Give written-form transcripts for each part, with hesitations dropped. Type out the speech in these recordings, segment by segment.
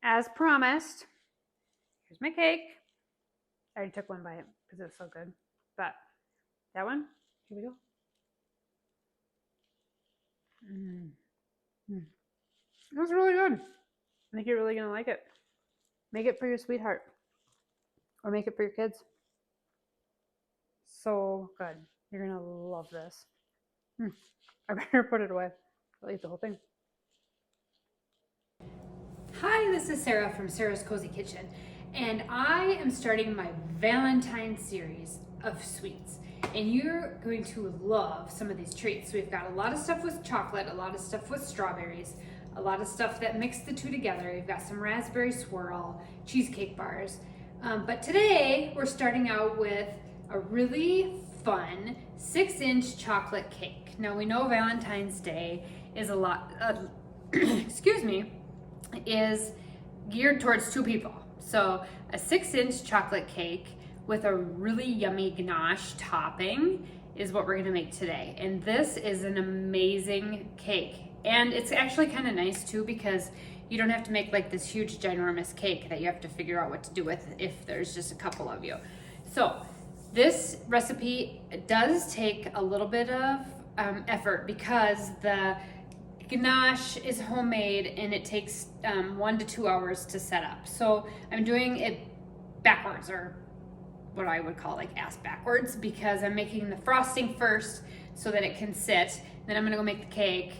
as promised, here's my cake. I already took one bite because it's so good. But that one, here we go. It was really good. I think you're really going to like it. Make it for your sweetheart. Or make it for your kids. So good. You're going to love this. I better put it away. I'll eat the whole thing. Hi, this is Sarah from Sarah's Cozy Kitchen. And I am starting my Valentine series of sweets. And you're going to love some of these treats. We've got a lot of stuff with chocolate, a lot of stuff with strawberries, a lot of stuff that mix the two together. We've got some raspberry swirl, cheesecake bars. But today we're starting out with a really fun 6-inch chocolate cake. Now we know Valentine's Day is excuse me, is geared towards 2 people. So a 6-inch chocolate cake with a really yummy ganache topping is what we're gonna make today. And this is an amazing cake. And it's actually kind of nice too because you don't have to make like this huge ginormous cake that you have to figure out what to do with if there's just a couple of you. So this recipe does take a little bit of effort because the ganache is homemade and it takes 1 to 2 hours to set up. So I'm doing it backwards, or what I would call like ass backwards, because I'm making the frosting first so that it can sit. Then I'm gonna go make the cake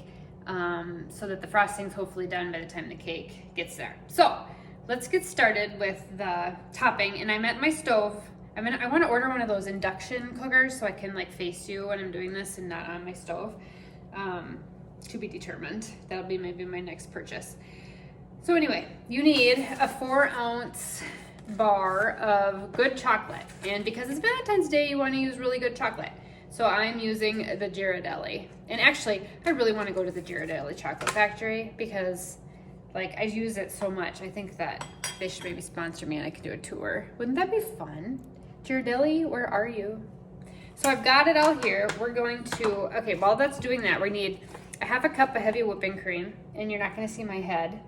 so that the frosting's hopefully done by the time the cake gets there. So let's get started with the topping. And I'm at my stove. I want to order one of those induction cookers so I can like face you when I'm doing this and not on my stove. To be determined. That'll be maybe my next purchase. So anyway, you need a 4-ounce bar of good chocolate. And because it's Valentine's Day, you want to use really good chocolate. So I'm using the Ghirardelli. And actually, I really want to go to the Ghirardelli chocolate factory because like I use it so much. I think that they should maybe sponsor me and I could do a tour. Wouldn't that be fun? Ghirardelli, where are you? So I've got it all here. We're going to, okay, while that's doing that, we need a 1/2 cup of heavy whipping cream, and you're not gonna see my head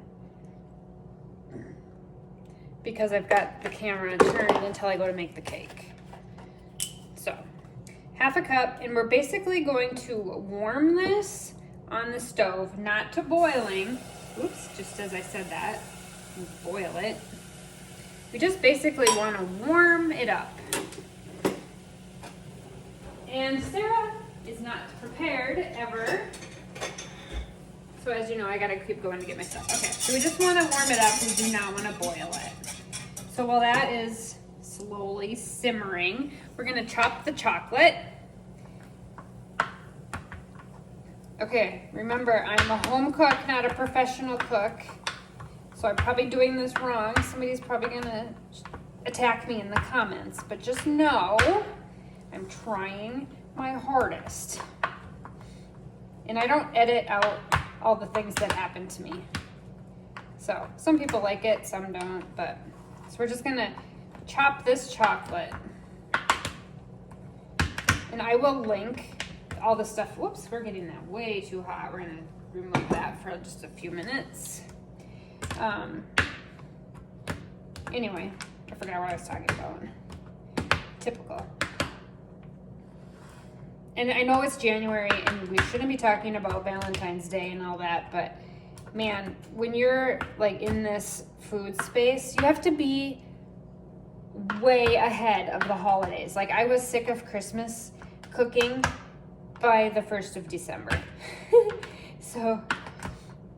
because I've got the camera turned until I go to make the cake. So 1/2 cup, and we're basically going to warm this on the stove, not to boiling. Oops, just as I said that, boil it. We just basically wanna warm it up. And Sarah is not prepared ever. So as you know, I gotta keep going to get my stuff. Okay, so we just wanna warm it up. We do not wanna boil it. So while that is slowly simmering, we're gonna chop the chocolate. Okay, remember, I'm a home cook, not a professional cook. So I'm probably doing this wrong. Somebody's probably gonna attack me in the comments, but just know I'm trying my hardest. And I don't edit out all the things that happen to me. So some people like it, some don't, but so we're just gonna chop this chocolate. And I will link all the stuff. Whoops, we're getting that way too hot. We're gonna remove that for just a few minutes. Anyway, I forgot what I was talking about. Typical. And I know it's January and we shouldn't be talking about Valentine's Day and all that, but man, when you're like in this food space, you have to be way ahead of the holidays. Like I was sick of Christmas cooking by the 1st of December. So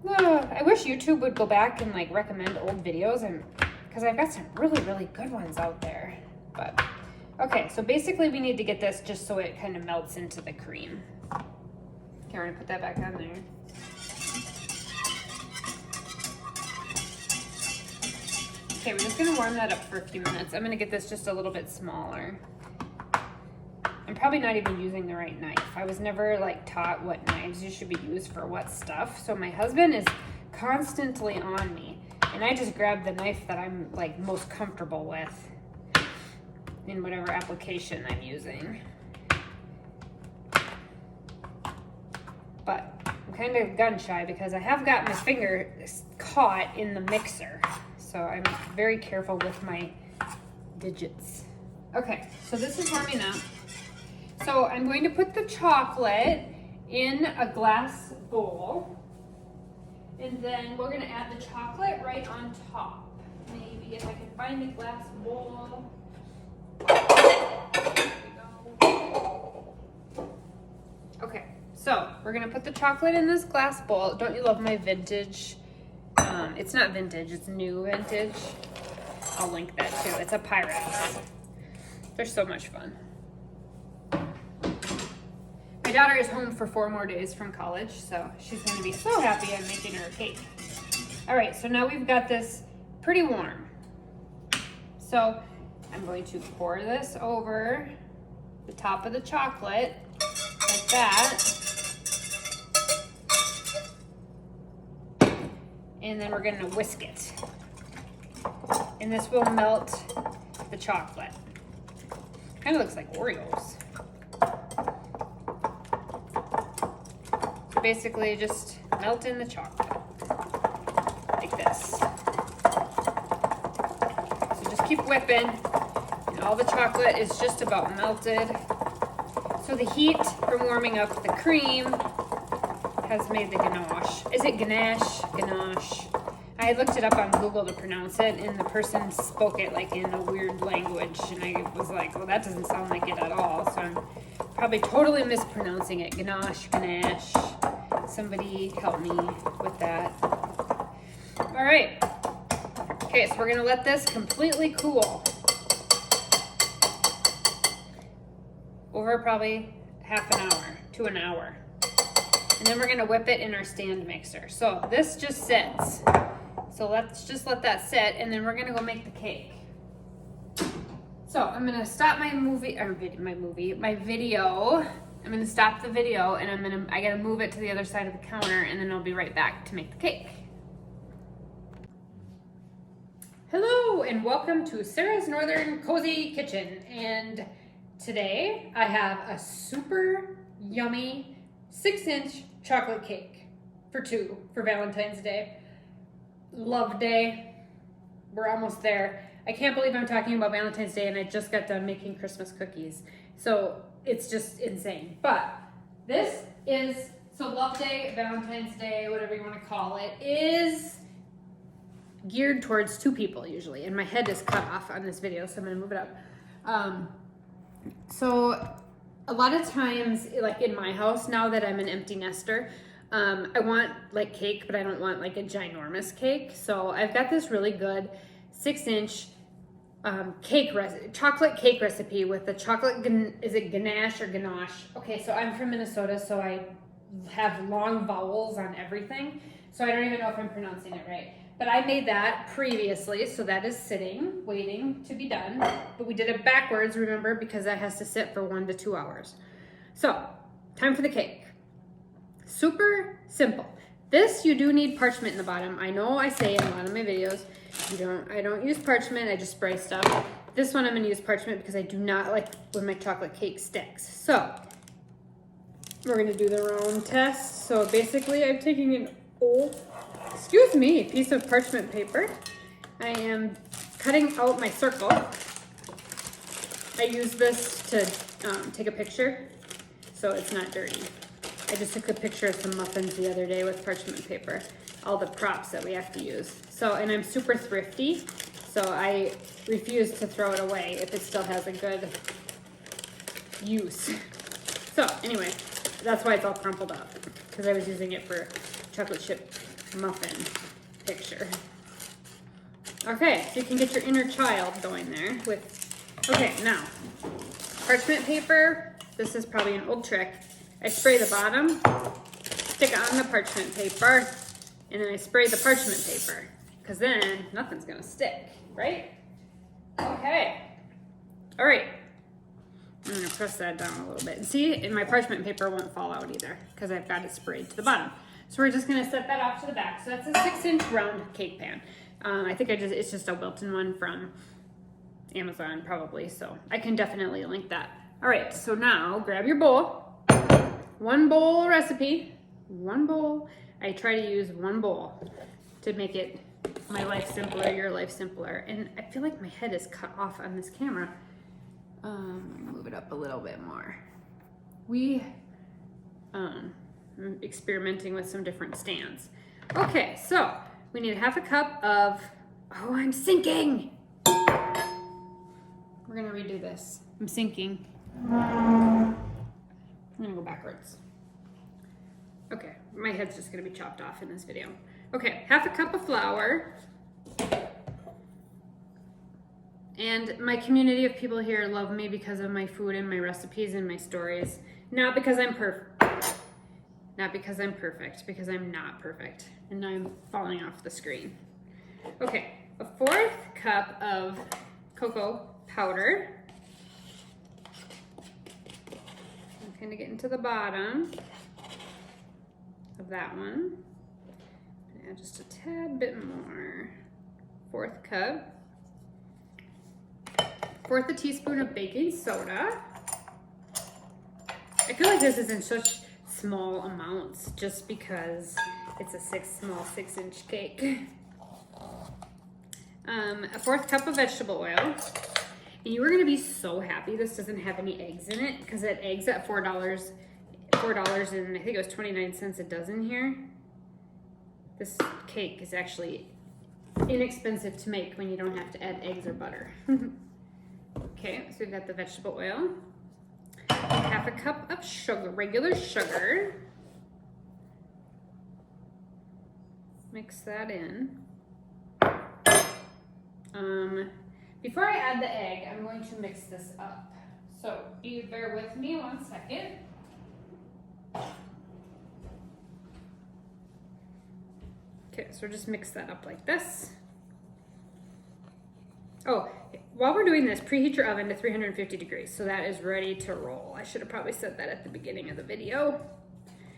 I wish YouTube would go back and like recommend old videos, and because I've got some really, really good ones out there. But okay, so basically we need to get this just so it kind of melts into the cream. Okay, we're gonna put that back on there. Okay, we're just gonna warm that up for a few minutes. I'm gonna get this just a little bit smaller. I'm probably not even using the right knife. I was never like taught what knives you should be used for what stuff. So my husband is constantly on me, and I just grab the knife that I'm like most comfortable with in whatever application I'm using. But I'm kind of gun shy because I have got my finger caught in the mixer. so I'm very careful with my digits. Okay, so this is warming up. So I'm going to put the chocolate in a glass bowl, and then we're gonna add the chocolate right on top. Maybe if I can find a glass bowl. There we go. Okay, so we're gonna put the chocolate in this glass bowl. Don't you love my vintage? It's not vintage, it's new vintage. I'll link that too. It's a Pyrex. They're so much fun. My daughter is home for 4 more days from college, so she's going to be so happy I'm making her a cake. All right, so now we've got this pretty warm. So I'm going to pour this over the top of the chocolate like that. And then we're going to whisk it. And this will melt the chocolate. Kind of looks like Oreos. So basically just melt in the chocolate like this. So just keep whipping, and all the chocolate is just about melted. So the heat from warming up the cream has made the ganache. Is it ganache? Ganache. I looked it up on Google to pronounce it, and the person spoke it like in a weird language, and I was like, well, that doesn't sound like it at all, so I'm probably totally mispronouncing it. Ganache, ganache. Somebody help me with that. All right. Okay, so we're gonna let this completely cool over probably half an hour to an hour. And then we're gonna whip it in our stand mixer. So this just sits. So let's just let that sit, and then we're gonna go make the cake. So I'm gonna stop my video. I'm gonna stop the video, and I gotta move it to the other side of the counter, and then I'll be right back to make the cake. Hello, and welcome to Sarah's Northern Cozy Kitchen. And today I have a super yummy 6-inch chocolate cake for 2 for Valentine's Day. Love day. We're almost there. I can't believe I'm talking about Valentine's Day and I just got done making Christmas cookies. So it's just insane. But this is, so Love Day, Valentine's Day, whatever you want to call it, is geared towards 2 people usually. And my head is cut off on this video, so I'm going to move it up. So a lot of times, like in my house, now that I'm an empty nester, I want like cake, but I don't want like a ginormous cake. So I've got this really good 6-inch chocolate cake recipe with the chocolate, is it ganache or ganache? Okay, so I'm from Minnesota, so I have long vowels on everything. So I don't even know if I'm pronouncing it right. But I made that previously, so that is sitting, waiting to be done. But we did it backwards, remember, because that has to sit for 1 to 2 hours. So, time for the cake. Super simple. This, you do need parchment in the bottom. I know I say in a lot of my videos, I don't use parchment, I just spray stuff. This one I'm gonna use parchment because I do not like when my chocolate cake sticks. So, we're gonna do the round test. So basically I'm taking an old, piece of parchment paper. I am cutting out my circle. I use this to take a picture so it's not dirty. I just took a picture of some muffins the other day with parchment paper, all the props that we have to use. So, and I'm super thrifty, so I refuse to throw it away if it still has a good use. So anyway, that's why it's all crumpled up, because I was using it for chocolate chip muffin picture. Okay, so you can get your inner child going there with, okay, now, parchment paper, this is probably an old trick. I spray the bottom, stick it on the parchment paper, and then I spray the parchment paper, because then nothing's gonna stick, right? Okay, all right. I'm gonna press that down a little bit. And see, and my parchment paper won't fall out either, because I've got it sprayed to the bottom. So we're just gonna set that off to the back. So that's a 6-inch round cake pan. I think it's just a Wilton one from Amazon probably, so I can definitely link that. All right, so now grab your bowl. 1 bowl recipe, 1 bowl. I try to use 1 bowl to make it my life simpler, your life simpler. And I feel like my head is cut off on this camera. Move it up a little bit more. We I'm experimenting with some different stands. Okay, so we need half a cup of, oh, I'm sinking. We're gonna redo this. I'm sinking. I'm gonna go backwards. Okay, my head's just gonna be chopped off in this video. Okay, half a cup of flour. And my community of people here love me because of my food and my recipes and my stories. Not because I'm perfect. Not because I'm perfect, because I'm not perfect. And now I'm falling off the screen. Okay, a 1/4 cup of cocoa powder. I'm kind of getting to the bottom of that one. Add just a tad bit more. 1/4 cup. 1/4 teaspoon of baking soda. I feel like this is in such small amounts just because it's a small 6-inch cake. A 1/4 cup of vegetable oil. And you are gonna be so happy this doesn't have any eggs in it, because it eggs at $4 and I think it was 29 cents a dozen here. This cake is actually inexpensive to make when you don't have to add eggs or butter. Okay, so we've got the vegetable oil. Half a cup of sugar, regular sugar. Mix that in. Before I add the egg, I'm going to mix this up. So you bear with me 1 second. Okay, so just mix that up like this. Oh, while we're doing this, preheat your oven to 350 degrees. So that is ready to roll. I should have probably said that at the beginning of the video.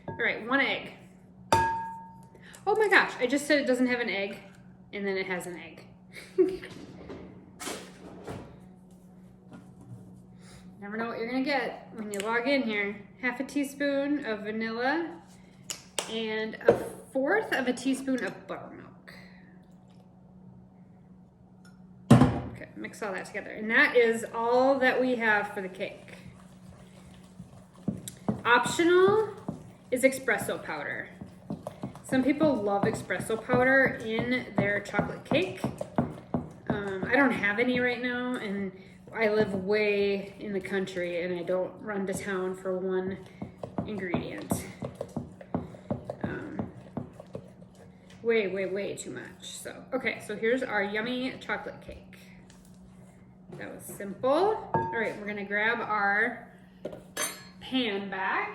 All right, 1 egg. Oh my gosh, I just said it doesn't have an egg, and then it has an egg. Never know what you're gonna get when you log in here. Half a teaspoon of vanilla and a 1/4 of a teaspoon of buttermilk. Okay, mix all that together. And that is all that we have for the cake. Optional is espresso powder. Some people love espresso powder in their chocolate cake. I don't have any right now, and I live way in the country, and I don't run to town for one ingredient. Way too much. So, okay, so here's our yummy chocolate cake. That was simple. All right, we're gonna grab our pan back.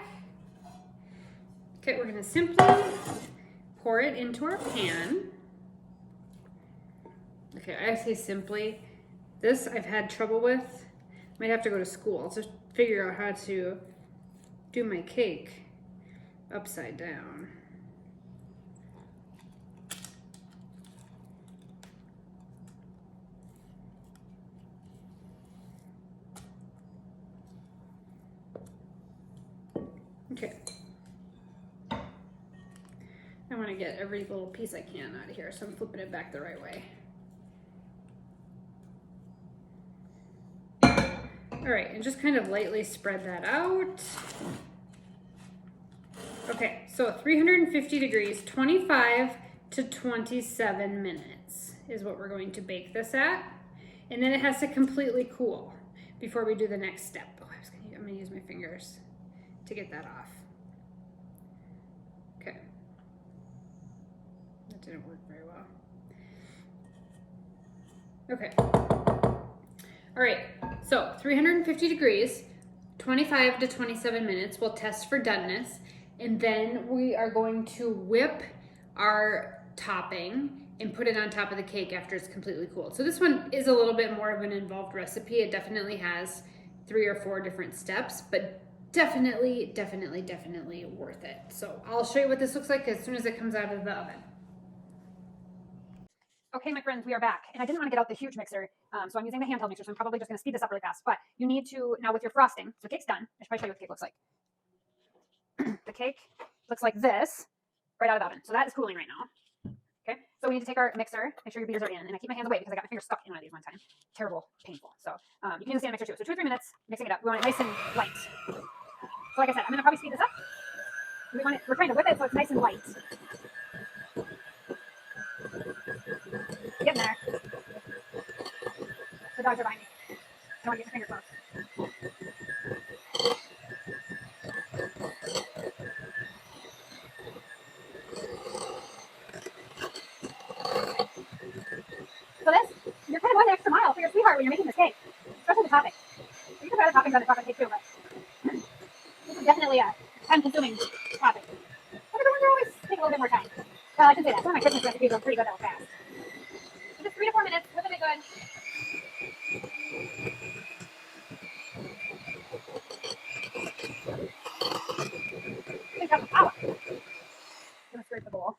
Okay, we're gonna simply pour it into our pan. Okay, I say simply. This I've had trouble with. Might have to go to school to figure out how to do my cake upside down. Okay. I want to get every little piece I can out of here, so I'm flipping it back the right way. All right, and just kind of lightly spread that out. Okay, so 350 degrees, 25 to 27 minutes is what we're going to bake this at. And then it has to completely cool before we do the next step. Oh, I'm gonna use my fingers to get that off. Okay. That didn't work very well. Okay. All right, so 350 degrees, 25 to 27 minutes. We'll test for doneness. And then we are going to whip our topping and put it on top of the cake after it's completely cooled. So this one is a little bit more of an involved recipe. It definitely has 3 or 4 different steps, but definitely worth it. So I'll show you what this looks like as soon as it comes out of the oven. Okay, my friends, we are back. And I didn't want to get out the huge mixer, so I'm using the handheld mixer, so I'm probably just going to speed this up really fast. But you need to, now with your frosting, so the cake's done. I should probably show you what the cake looks like. The cake looks like this right out of the oven. So that is cooling right now. Okay, So we need to take our mixer, make sure your beaters are in, and I keep my hands away because I got my fingers stuck in one of these one time. Terrible, painful. So you can use the stand mixer too. So 2 or 3 minutes mixing it up. We want it nice and light. So like I said, I'm gonna probably speed this up. We're trying to whip it so it's nice and light. Getting there. The dogs are behind me. I don't want to get my finger close. So this, you're kind of going the extra mile for your sweetheart when you're making this cake, especially the topping. You can put other toppings on the chocolate cake too, but this is definitely a time-consuming topping. But the ones are always take a little bit more time. Well, I can say that. Some of my Christmas recipes are pretty good that were fast. So just 3 to 4 minutes, whipping it good. Think of the power. I'm gonna scrape the bowl.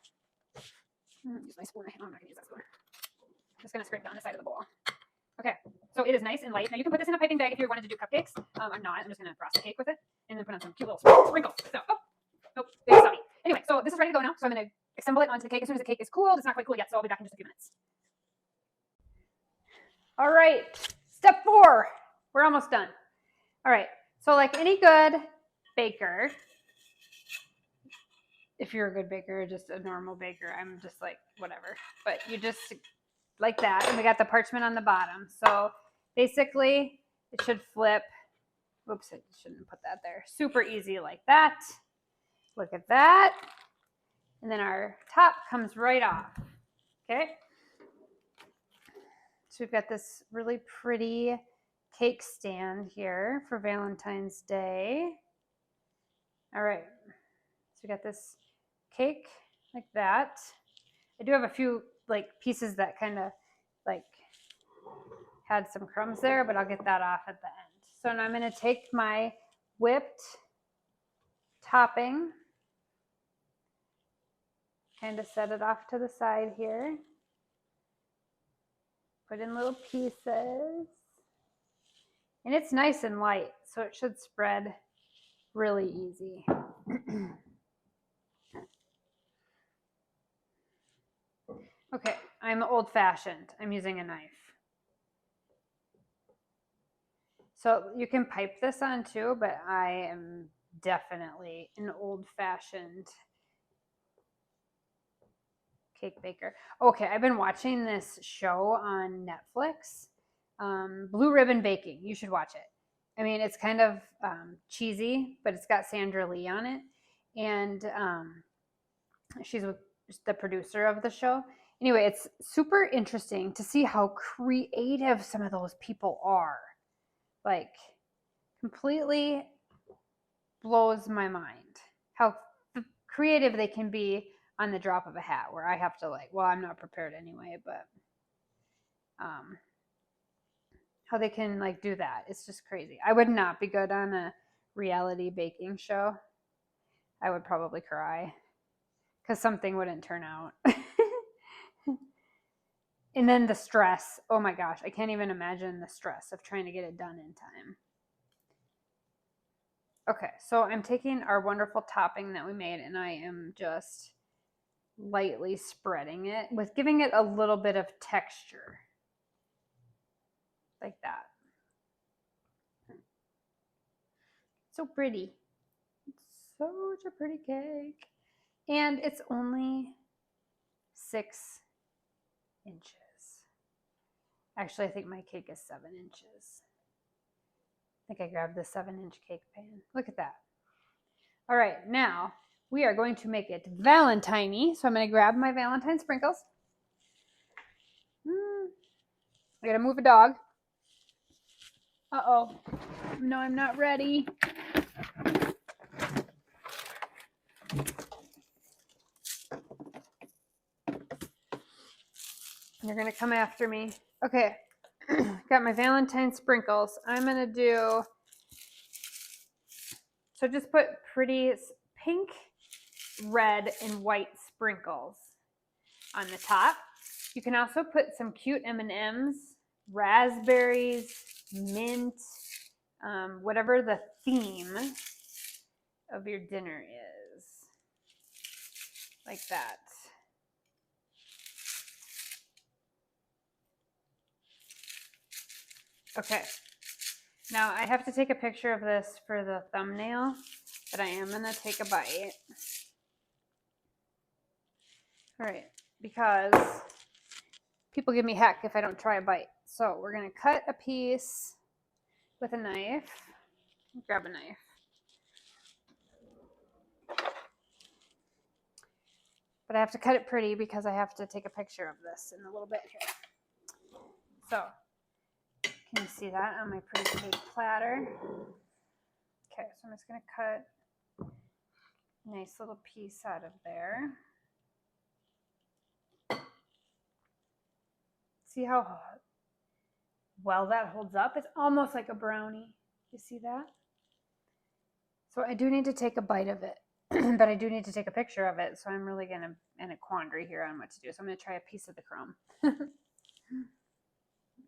Use my spoon. Oh, I'm not gonna use that spoon. I'm just gonna scrape down the side of the bowl. Okay, so it is nice and light. Now you can put this in a piping bag if you wanted to do cupcakes. I'm not. I'm just gonna frost the cake with it and then put on some cute little sprinkles. So, oh, big sorry. Anyway, so this is ready to go now. So I'm gonna assemble it onto the cake as soon as the cake is cooled. It's not quite cool yet, so I'll be back in just a few minutes. All right, step 4. We're almost done. All right, so like any good baker, if you're a good baker or just a normal baker, I'm just like whatever, but you just like that, and we got the parchment on the bottom. So basically it should flip. Oops, I shouldn't put that there. Super easy like that. Look at that. And then our top comes right off. Okay. So we've got this really pretty cake stand here for Valentine's Day. All right. So we got this cake like that. I do have a few like pieces that kind of like had some crumbs there, but I'll get that off at the end. So now I'm going to take my whipped topping, kind of set it off to the side here, put in little pieces, and it's nice and light, so it should spread really easy. Okay, I'm old-fashioned. I'm using a knife. So you can pipe this on too, but I am definitely an old-fashioned cake baker. Okay, I've been watching this show on Netflix, Blue Ribbon Baking. You should watch it. I mean, it's kind of cheesy, but it's got Sandra Lee on it, and she's the producer of the show. Anyway, it's super interesting to see how creative some of those people are. Like, completely blows my mind how creative they can be on the drop of a hat, where I have to like, well, I'm not prepared anyway, but how they can like do that. It's just crazy. I would not be good on a reality baking show. I would probably cry because something wouldn't turn out. And then the stress. Oh my gosh, I can't even imagine the stress of trying to get it done in time. Okay, so I'm taking our wonderful topping that we made, and I am just lightly spreading it with giving it a little bit of texture. Like that. So pretty. It's such a pretty cake. And it's only 6 inches. Actually, I think my cake is 7 inches. I think I grabbed the 7-inch cake pan. Look at that. All right, now we are going to make it Valentine-y. So I'm going to grab my Valentine sprinkles. I got to move a dog. Uh-oh. No, I'm not ready. You're going to come after me. Okay. Got my Valentine sprinkles. I'm going to do, so just put pretty pink, red, and white sprinkles on the top. You can also put some cute M&Ms, raspberries, mint, whatever the theme of your dinner is. Like that. Okay. Now I have to take a picture of this for the thumbnail, but I am going to take a bite. All right, because people give me heck if I don't try a bite. So we're going to cut a piece with a knife. Grab a knife. But I have to cut it pretty because I have to take a picture of this in a little bit here. So, can you see that on my pretty cake platter? Okay, so I'm just going to cut a nice little piece out of there. See how well that holds up? It's almost like a brownie. You see that? So I do need to take a bite of it, but I do need to take a picture of it. So I'm really in a quandary here on what to do. So I'm going to try a piece of the crumb.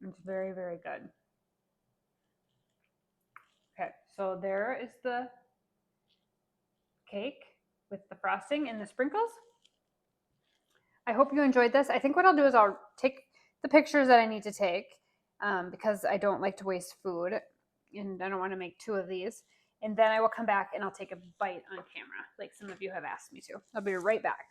It's very, very good. Okay, so there is the cake with the frosting and the sprinkles. I hope you enjoyed this. I think what I'll do is I'll take the pictures that I need to take because I don't like to waste food and I don't want to make 2 of these. And then I will come back and I'll take a bite on camera like some of you have asked me to. I'll be right back.